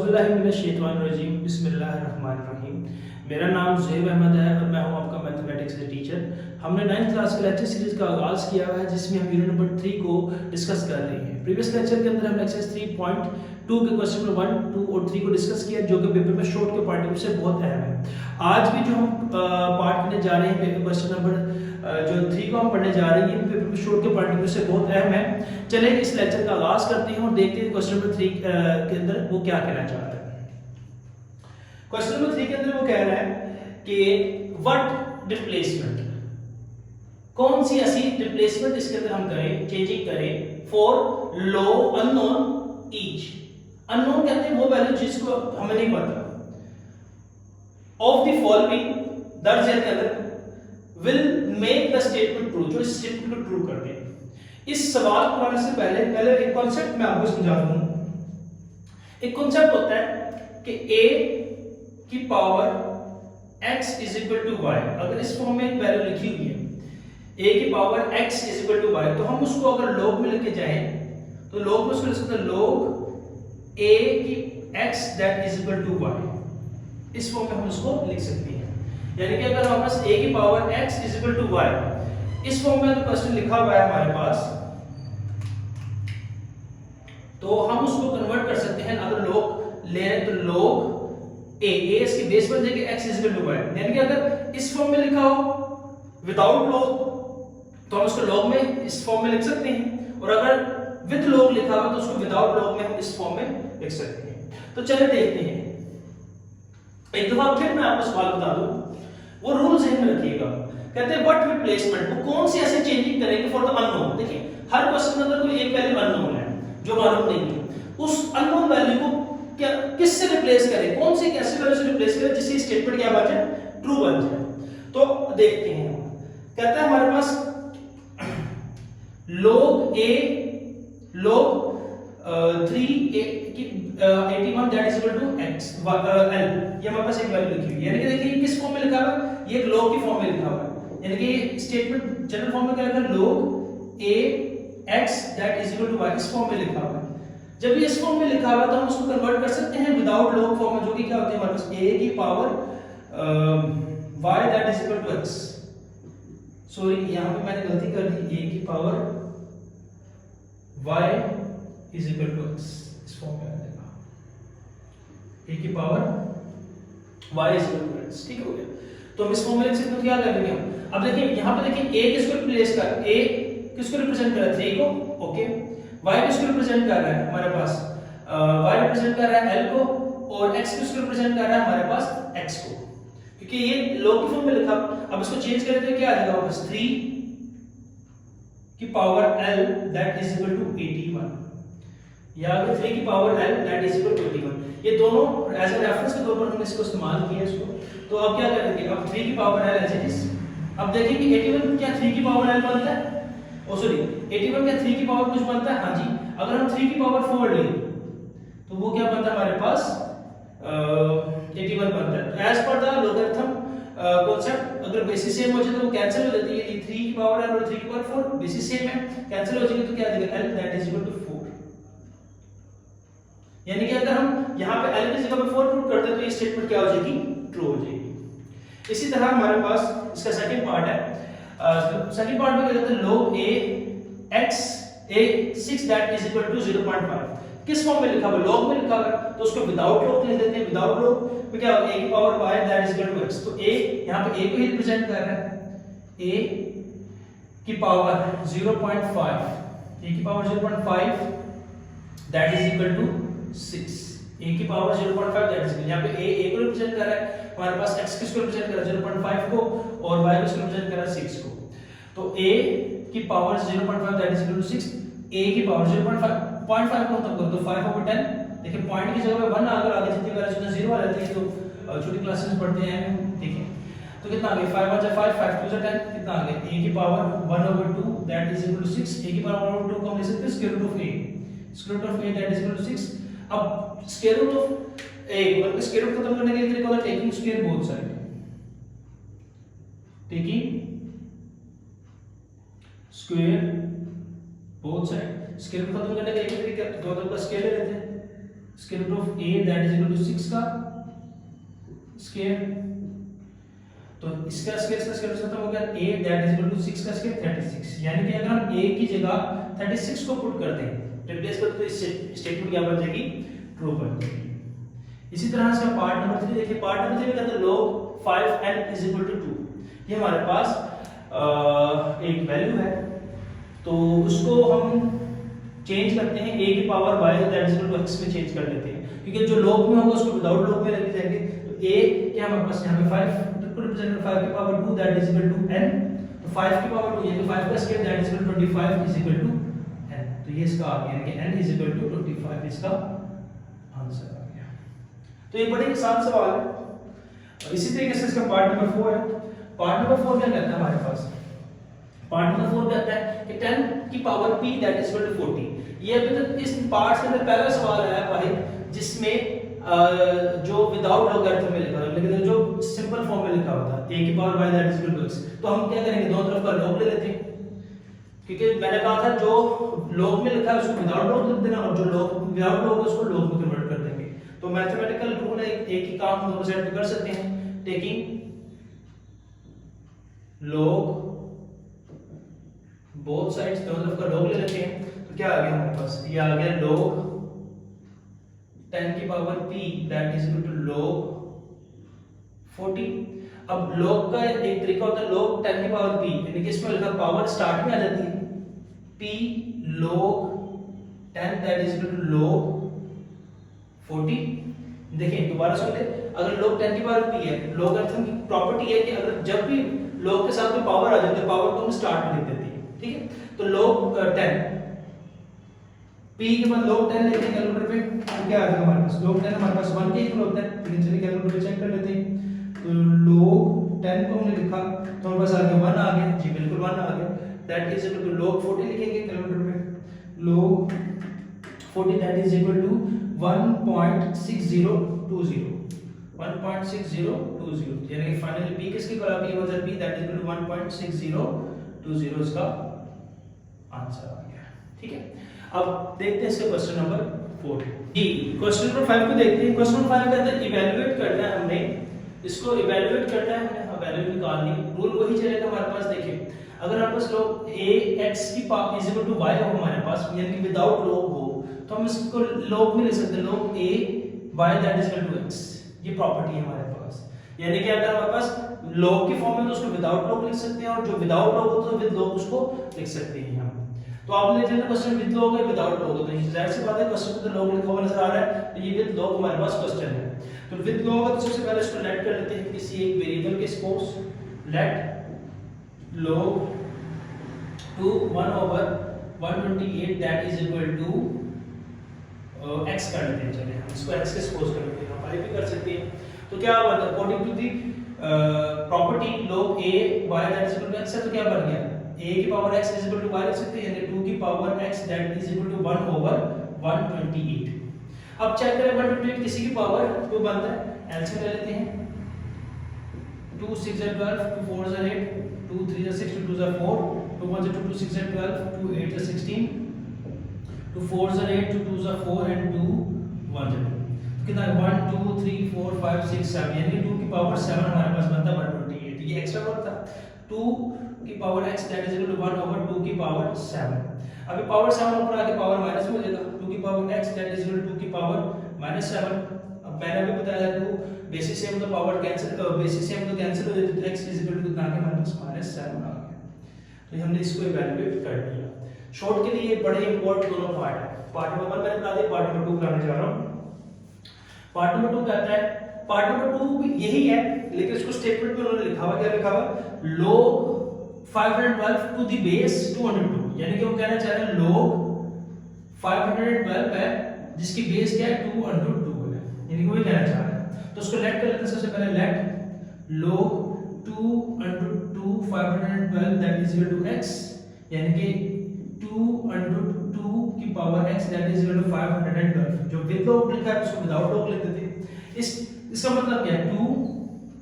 औज़ुबिल्लाहिमिनश्शैतानिर्रजीम बिस्मिल्लाहिर्रहमानिर्रहीम। मेरा नाम ज़ुहैब अहमद है और मैं हूं आपका मैथमेटिक्स का टीचर। हमने 9th क्लास के लेक्चर सीरीज़ का आगाज़ किया है जिसमें हम यूनिट नंबर 3 को डिस्कस कर रहे हैं। प्रीवियस लेक्चर के अंदर हमने एक्सरसाइज 3.2 के क्वेश्चन नंबर 1, 2 और 3 को डिस्कस किया जो कि पेपर में शॉर्ट के पॉइंट ऑफ व्यू से बहुत अहम है। आज भी जो हम पार्ट पढ़ने जा रहे हैं क्वेश्चन नंबर जो 3 को हम पढ़ने जा रहे हैं पेपर में शॉर्ट के पॉइंट ऑफ व्यू से बहुत अहम है। चलिए इस लेक्चर का आगाज़ करते हैं और देखते हैं क्वेश्चन नंबर 3 के अंदर वो क्या कहना चाहता है। क्वेश्चन नंबर 3 के अंदर वो कह रहा है कि व्हाट रिप्लेसमेंट, कौन सी ऐसी रिप्लेसमेंट इसके अंदर हम करें, चेंजिंग करें for low unknown each. Unknown कहते हैं वो वैल्यू जिसको हमें नहीं पता। ऑफ द फॉलोइंग दर्ज है के अंदर will make the statement true, जो इस स्टेटमेंट को ट्रू कर दे। इस सवाल को करने से पहले एक कॉन्सेप्ट मैं आपको समझा दूं। एक कॉन्सेप्ट होता है कि a की power x is equal to y। अगर इस फॉर्म में एक वैल्यू लिखी हुई है a की power x is equal to y, तो हम उसको अगर log में लेके जाएं तो log में उसको लिख सकते हैं log a की x that is equal to y। इस फॉर्म में हम उसको लिख सकते हैं। यानी कि अगर हमारे पास a की power x is equal to y इस फॉर्म में अगर क्वेश्चन लिखा हुआ है हमारे पास, तो हम उसको कन्वर्ट कर सकते हैं। अगर log ले तो log a इसकी बेस बन जाएगी x is equal to y। यानी कि अगर इस फॉर्म में लिखा हो विदाउट log तो हम उसको log में इस फॉर्म में लिख सकते हैं, और अगर विद log लिखा हो तो उसको विदाउट log में हम इस फॉर्म में लिख सकते हैं। तो चलिए देखते हैं। एक दफा फिर मैं आपको सवाल बता दूं, वो रूल ज़हन में रखिएगा। कहते हैं व्हाट रिप्लेसमेंट, वो कौन सी ऐसे चेंजिंग करेंगे फॉर द अननोन। देखिए हर क्वेश्चन के अंदर कोई एक वैल्यू अननोन है जो मालूम नहीं है, उस अननोन वैल्यू को क्या किससे रिप्लेस करें, कौन सी कैसे वैल्यू से रिप्लेस करें जिससे स्टेटमेंट क्या बन जाए, ट्रू बन जाए। तो देखते हैं। कहता है हमारे पास log a log 3 की 81 that is equal to x l, ये हमारे पास एक वैल्यू लिखी हुई है। यानी कि देखिए किस फॉर्म में लिखा हुआ है, ये एक log की फॉर्म में लिखा हुआ है। यानी कि स्टेटमेंट जनरल फॉर्म में क्या लिखा है, log a x that is equal to y, इस फॉर्म में लिखा हुआ है। जब ये इस फॉर्म में लिखा हुआ है तो हम उसको कन्वर्ट कर सकते हैं विदाउट log फॉर्म में, जो कि क्या होती है हमारे पास a की power y that is equal to x। Sorry यहां पे मैंने गलती कर दी, a की power y is equal to x, इस फॉर्म में आ जाएगा a की power y is equal to x। ठीक हो गया। तो हम इस फॉर्म में लिख सकते हैं, क्या करेंगे हम। अब देखिए यहां पे देखिए a किसको रिप्लेस कर, a किसको रिप्रेजेंट कर रहा है, 3 को, ओके। y किसको रिप्रेजेंट कर रहा है हमारे पास, y रिप्रेजेंट कर रहा है l को, और x किसको रिप्रेजेंट कर रहा है हमारे पास x को, क्योंकि ये log की फॉर्म में लिखा। अब इसको चेंज करें तो क्या आ जाएगा वापस 3 की power l that is equal to 81, या फिर 3 की power l that is equal to 81। ये दोनों एज अ रेफरेंस के तौर पर हमने इसको इस्तेमाल किया इसको। तो अब क्या करेंगे, अब 3 की power l as it is. अब देखिए कि 81 क्या 3 की पावर l बनता है, ओ सॉरी 81 क्या 3 की पावर कुछ बनता है, हाँ जी। अगर हम 3 की पावर 4 लें तो वो क्या बनता है हमारे पास 81 बनता है। तो as per the logarithm concept अगर बेसिस सेम हो जाए तो वो कैंसिल हो जाती है। ये 3 की पावर l और 3 की पावर 4 बेसिस सेम है, कैंसिल हो जाएगी तो क्या आ जाएगा l that is equal to 4। यानी कि अगर हम यहां पे l की जगह पे 4 पुट करते हैं तो ये स्टेटमेंट क्या हो जाएगी, ट्रू हो जाएगी। इसी तरह हमारे पास इसका सेकंड पार्ट है। सेकंड पार्ट में क्या कहते हैं log a x a 6 that is equal to 0.5। किस फॉर्म में लिखा हुआ है, log में लिखा हुआ है, तो उसको विदाउट log लिख देते हैं। विदाउट log में क्या होगा, a की power y that is equal to x। तो a यहां पे a को ही रिप्रेजेंट कर रहा है, a की पावर 0.5, a की power 0.5 that is equal to 6, a की पावर 0.5 दैट इज, यहां पे a को रिप्रेजेंट कर रहा है, हमारे पास x किसको रिप्रेजेंट कर रहा है 0.5 को, और y किसको रिप्रेजेंट कर रहा है 6 को। तो a की power 0.5 that is equal to 6, a की पावर 0.5 0.5 को खत्म करो तो 5/10। देखिए पॉइंट की जगह पे 1 अगर आगे जितनी वैल्यू उसमें 0 आ जाती है तो छोटी क्लासेस में पढ़ते हैं ठीक है। तो कितना आ गया 5 1 5 5 2 10, कितना आ गया a की power 1/2 that is equal to 6। a की पावर 1/2 को हम लिख सकते हैं square root of a, square root of a that is equal to 6। अब स्क्वायर रूट ऑफ a को स्क्वायर रूट खत्म करने के लिए तरीका होता है taking square both side, taking square both side. Square root खत्म करने का एक तरीका, दो का स्क्वायर ले लेते हैं, square root of a that is equal to 6 का स्क्वायर, तो इसका स्क्वायर खत्म हो गया, a that is equal to 6 का स्क्वायर 36, यानी कि अगर हम a की जगह 36 को पुट कर दें, रिप्लेस कर, तो इस स्टेटमेंट क्या बन जाएगी, ट्रू बन जाएगी। इसी तरह से पार्ट नंबर 3 देखिए, पार्ट नंबर 3 में कहते हैं log 5n is equal to 2। ये हमारे पास एक वैल्यू है, तो उसको हम चेंज करते हैं a की power y that is equal to x में चेंज कर लेते हैं, क्योंकि जो log में होगा उसको विदाउट log में लेके जाएंगे। तो a क्या हमारे पास यहाँ पे 5 रिप्रेजेंट 5 की power 2 that is equal to n, तो 5 की पावर 2 यानी 5 का square that is equal to 25 is equal to n, तो ये इसका आ गया, यानी कि n इज इक्वल टू 25 इसका आंसर आ गया। तो ये बड़े आसान सवाल है। और इसी तरीके से इसका पार्ट नंबर 4 है। पार्ट नंबर 4 क्या कहता है हमारे पास, पार्ट नंबर 4 कहता है कि 10 की power p that is equal to 40। ये अभी तक इस पार्ट से पहला सवाल आया भाई जिसमें जो विदाउट लॉगरिथम में लिखा हुआ है, लेकिन जो सिंपल फॉर्म में लिखा हुआ था a की power y that is equal to x, तो हम क्या करेंगे, दोनों तरफ का लॉग ले लेते हैं, क्योंकि मैंने कहा था जो लॉग में लिखा है उसको विदाउट लॉग लिख देना, और जो लॉग विदाउट लॉग है उसको लॉग में कन्वर्ट कर देंगे। तो मैथमेटिकल रूल है, एक ही काम दोनों साइड पे कर सकते हैं, टेकिंग log बोथ साइड्स, दोनों तरफ का log ले लेते हैं। तो क्या आ गया हमारे पास, ये आ गया log 10 की power p that is equal to log 40। अब log का एक तरीका होता है log 10 की पावर p, यानी कि इसमें लिखा पावर स्टार्ट में आ जाती है, p log 10 that is equal to log 40। देखिए दोबारा सुन ले, अगर log 10 की पावर p है, लॉगरिथम की प्रॉपर्टी है कि अगर जब भी log के साथ में पावर आ जाए तो पावर को हम स्टार्ट में लिख देते हैं, ठीक है। तो log 10 p के बाद log 10 लेते हैं कैलकुलेटर पे, तो क्या आ जाएगा हमारे पास, log 10 हमारे पास 1 के इक्वल होता है, लेकिन चलिए कैलकुलेटर पे चेक कर लेते हैं। तो log 10 को हमने लिखा तो हमारे पास आ गया 1 आ गया, जी बिल्कुल 1 आ गया, that is equal to log 40 लिखेंगे कैलकुलेटर पे, log 40 that is equal to 1.6020, 1.6020, यानी कि फाइनली p किसके इक्वल आ गया, वजन p that is equal to 1.6020 इसका आंसर आ गया, ठीक है। अब देखते हैं इसका क्वेश्चन नंबर 4 जी। क्वेश्चन नंबर 5 को देखते हैं। क्वेश्चन नंबर 5 कहता है इवैल्यूएट करना है, हमने इसको इवैल्यूएट करना है, हमने वैल्यू निकालनी है। रूल वही चलेगा हमारे पास। देखिए अगर हमारे पास log ax की power is equal to y हो हमारे पास, यानी कि विदाउट log हो, तो हम इसको log में लिख सकते हैं, log a y that is equal to x, ये प्रॉपर्टी है हमारे पास। यानी कि अगर हमारे पास log की फॉर्म में तो उसको विदाउट log लिख सकते हैं, और जो विदाउट log हो तो विद log उसको लिख सकते हैं हम। तो आपने देखा क्वेश्चन विद log है विदाउट log, तो ये जाहिर सी बात है क्वेश्चन में तो log लिखा हुआ नजर आ रहा है, तो ये विद log हमारे पास क्वेश्चन है। तो विद log है तो सबसे पहले इसको लेट कर लेते हैं किसी एक वेरिएबल के suppose, let log to 1 over 128 that is equal to x कर लेते हैं। चलिए हम इसको x के सपोज कर लेते हैं, हम y भी कर सकते हैं। तो क्या हुआ, according to the property log a y that is equal to x है, तो क्या बन गया, a की power x is equal to y लिख सकते हैं, यानी 2 की power x that is equal to 1 over 128। अब चेक करें 128 किसी की पावर 2 बनता है, एलसीएम ले लेते हैं, 2 6 are 12, 2 4 are 8, 2 3 are 6, 2 2 are 4, 2 1 are 2, 2 6 are 12, 2 8 are 16, 2 4 are 8, 2 2 are 4 and 2 1 are 2। कितना 1 2 3 4 5 6 7, यानी 2 की पावर 7 हमारे पास बनता है 128। ये एक्स्ट्रा वर्ड था, 2 की power x that is equal to 1 over 2 की पावर 7। अभी पावर 7 ऊपर आके पावर माइनस में हो जाएगा, 2 की power x that is equal to 2 की पावर -7। अब मैंने अभी बताया था 2 बेसिस सेम तो पावर कैंसिल, बेसिस सेम तो कैंसिल हो जाती है, x इज इक्वल टू कितना आ गया हमारे पास -7 आ गया। तो हमने इसको इवैल्यूएट कर दिया। शॉर्ट के लिए बड़े इंपॉर्टेंट दोनों पार्ट है। पार्ट नंबर 1 मैंने बता दिया, पार्ट नंबर 2 कराने जा रहा हूं। पार्ट नंबर 2 कहता है, पार्ट नंबर 2 भी यही है, लेकिन इसको स्टेटमेंट में उन्होंने लिखा हुआ, क्या लिखा हुआ, log 512 टू द बेस 202, यानी कि वो कहना चाह रहे हैं log 512 है जिसकी बेस क्या है 202 है, यानी कि वो कहना चाह रहे हैं। तो उसको लेट कर लेते हैं। सबसे पहले let log 202 512 that is equal to x, यानी कि 202 की power x that is equal to 512। जो विद log लिखा है उसको विदाउट log लिख देते हैं। इसका मतलब क्या है, 2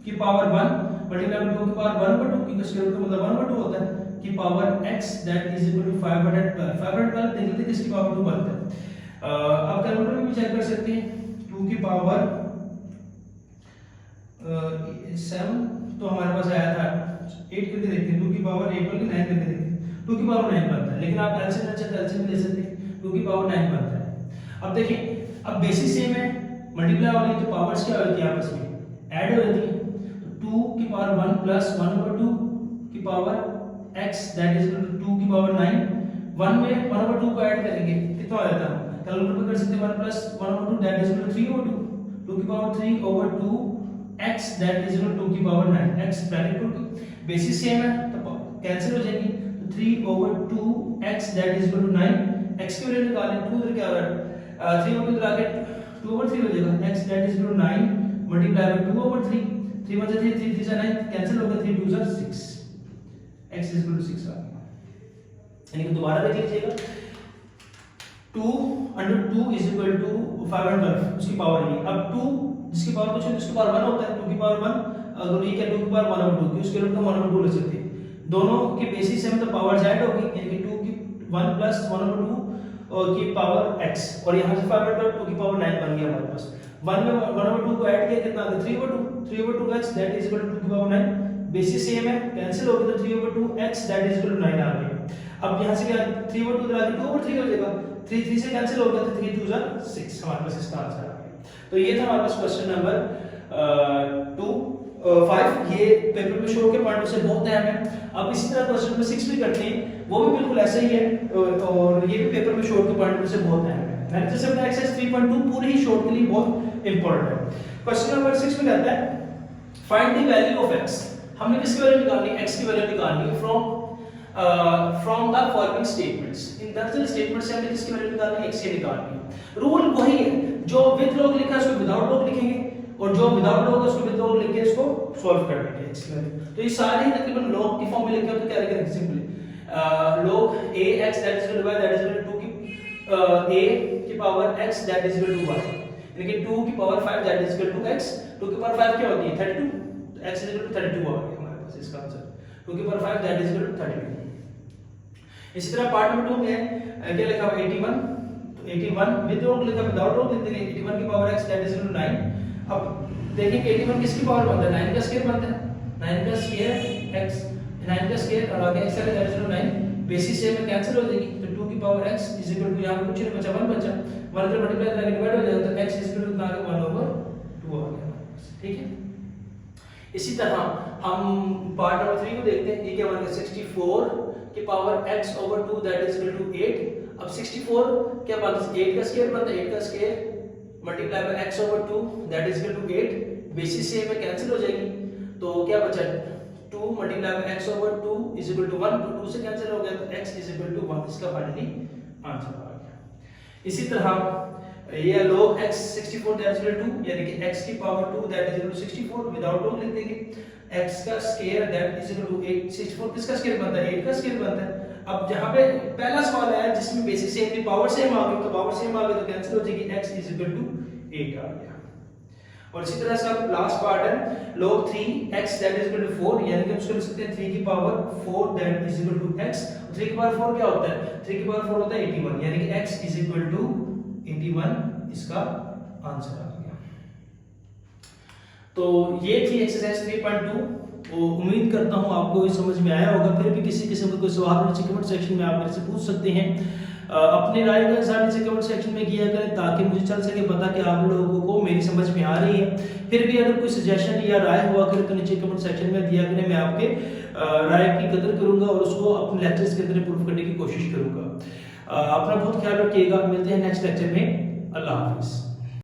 की पावर 1 मल्टीप्लाई बाय 2 की पावर 1 by 2, क्योंकि स्क्वायर रूट का मतलब 1 by 2 होता है, की power x that is equal to 512। 512 देख लेते हैं किसकी पावर 2 बनता है। आप कैलकुलेटर में भी चेक कर सकते हैं। 2 की पावर 7 तो हमारे पास आया था 8 करके देखते हैं, 2 की पावर 8 बल्कि 9 करके देखते हैं, 2 की पावर 9 बनता है। लेकिन आप एलसीएम ले सकते हैं, 2 की पावर 9 बनता है। अब देखिए, अब बेसिस सेम है, मल्टीप्लाई हो गई तो पावर्स क्या होती है आपस में ऐड हो जाती है। तो 2 की पावर 1 प्लस 1/2 की power x that is equal to 2 की पावर 9। 1 में 1/2 को ऐड करेंगे कितना आ जाता है, कैलकुलेटर में कर सकते हैं 1 plus 1/2 that is equal to 3/2, 2 की power 3/2 x that is equal to 2 की पावर 9। x ब्रैकेट खोल, बेसिस सेम है तो कैंसिल हो जाएगी, तो 3/2 x that is equal to 9। x की वैल्यू निकालें, 2 इधर क्या हो रहा है 3/2 इधर आके 2/3 हो जाएगा, x that is equal to 9 multiply by 2/3, 3 1 3 3 3 9 cancel हो गया, 3 2 6, x इज इक्वल टू 6 आ गया। यानी कि दोबारा देख लीजिएगा, 2/2 इज इक्वल टू 512 उसकी पावर ये। अब 2 जिसकी पावर कुछ है उसकी पावर 1 होता है, 2 की पावर 1 अगर ये क्या 2 की पावर 1/2 की उसके रूट में 1/2 ले सकते हैं। दोनों की बेसिस से मतलब पावर ऐड होगी, यानी कि 2 की 1 प्लस 1/2 की पावर x, और यहां से 5/2 2 की पावर 9 बन गया हमारे पास। 1 में 1/2 को ऐड किया कितना आ गया 3/2 x that is equal to 2 की पावर 9। बेसिस सेम है, कैंसिल हो गया तो 3/2 x that is equal to 9 आ गया। अब यहां से क्या 3/2 इधर आ गया 2/3 हो जाएगा, 3 3 से कैंसिल हो गया तो 3 2 6 हमारे पास इसका आंसर आ गया। तो ये था हमारे पास क्वेश्चन नंबर 5। ये पेपर में शो के पॉइंट से बहुत अहम है। अब इसी तरह क्वेश्चन नंबर 6 भी करते हैं, वो भी बिल्कुल ऐसा ही है, और ये भी पेपर में शॉर्ट के पॉइंट से बहुत अहम है। मैंने जैसे अपना एक्सरसाइज 3.2 पूरी ही शॉर्ट के लिए बहुत इंपॉर्टेंट है। क्वेश्चन नंबर 6 में कहता है find the value of x। हमने किसकी वैल्यू निकालनी है, x की वैल्यू निकालनी है फ्रॉम द फॉलोइंग स्टेटमेंट्स। इन दर्जन स्टेटमेंट से हमने किसकी वैल्यू निकालनी है, x की निकालनी है। रूल वही है, जो विद लॉग लिखा है उसको विदाउट लॉग लिखेंगे, और जो विदाउट लॉग है उसको विद लॉग लिख के इसको सॉल्व कर देंगे x की वैल्यू। तो ये सारे तकरीबन लॉग की फॉर्म में लिखे हो तो क्या लिखेंगे, simply log ax that is equal to y that is equal to 2 की a की power x that is equal to y, यानी कि 2 की power 5 that is equal to x। 2 की पावर 5 क्या होती है 32, तो x is equal to 32 आ गया हमारे पास इसका आंसर, 2 की power 5 that is equal to 32। इसी तरह पार्ट नंबर 2 में क्या लिखा हुआ 81, तो 81 विद लॉग लिखा विदाउट लॉग लिख देंगे, 81 की power x that is equal to 9। अब देखिए 81 किसकी पावर बनता है, 9 का स्क्वायर बनता है, 9 का स्क्वायर x, 9 का स्क्वायर और आगे x है that is equal to 9, basis से में कैंसिल हो जाएगी, तो 2 की power x is equal to यहां पे कुछ नहीं बचा 1 बचा, 1 से मल्टीप्लाई करके डिवाइड हो जाएगा, तो x इज इक्वल टू कितना आ गया 1/2 आ गया। ठीक है, इसी तरह हम पार्ट नंबर 3 को देखते हैं। ये क्या बन गया 64 की power x over 2 that is equal to 8। अब 64 क्या बनता है 8 का स्क्वायर बनता है, 8 का square multiply by x over 2 that is equal to 8, basis से में कैंसिल हो जाएगी, तो क्या बचा 2 multiply by x over 2 is equal to 1, तो 2 से कैंसिल हो गया तो x इज इक्वल टू 1, इसका फाइनली आंसर आ गया। इसी तरह ये log x 64 that is equal to, यानी कि x की power 2 that is equal to 64 without log लिख देंगे, x का square that is equal to 8, 64 किसका स्क्वायर बनता है 8 का स्क्वायर बनता है। अब जहां पे पहला सवाल आया जिसमें बेसिस सेम की पावर सेम आ गई, तो पावर सेम आ गई तो कैंसिल हो जाएगी, x इज इक्वल टू 8 आ गया। और इसी तरह से अब लास्ट पार्ट है log 3x that is equal to 4, यानी कि हम इसको लिख सकते हैं 3 की power 4 that is equal to x। 3 की पावर 4 क्या होता है, 3 की पावर 4 होता है 81, यानी कि x इज इक्वल टू 81, इसका आंसर आ गया। तो ये थी एक्सरसाइज 3.2। तो उम्मीद करता हूँ आपको ये समझ में आया होगा। फिर भी किसी किस्म का कोई सवाल नीचे कमेंट सेक्शन में आप मेरे से पूछ सकते हैं। अपने राय का इज़हार नीचे कमेंट सेक्शन में किया करें ताकि मुझे चल सके पता कि आप लोगों को मेरी समझ में आ रही है। फिर भी अगर कोई सजेशन या राय हुआ करे तो नीचे कमेंट सेक्शन में दिया करें, मैं आपके राय की कदर करूंगा और उसको अपने लेक्चर्स के अंदर इंप्रूव करने की कोशिश करूंगा। अपना बहुत ख्याल रखिएगा, मिलते हैं नेक्स्ट लेक्चर में। अल्लाह हाफिज़।